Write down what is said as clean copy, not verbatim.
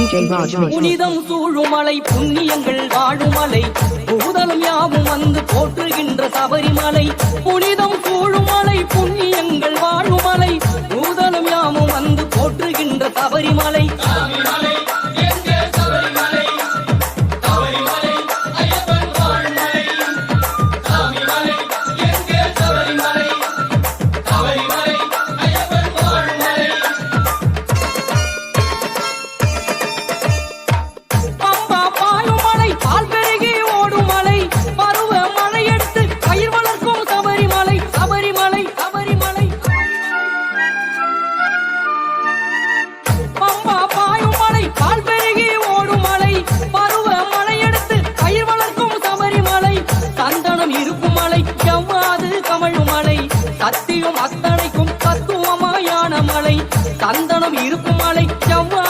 புனிதம் சூழுமலை புண்ணியங்கள் வாழுமலை பூதலம் யாவும் வந்து போற்றுகின்ற சபரிமலை புனிதம் சூழுமலை புண்ணியங்கள் வாழுமலை பூதலம் யாவும் வந்து போற்றுகின்ற சபரிமலை சத்தியம் அத்தனைக்கும் தத்துவமாயான மலை சந்தனம் இருக்கும் மலை செவ்வாய்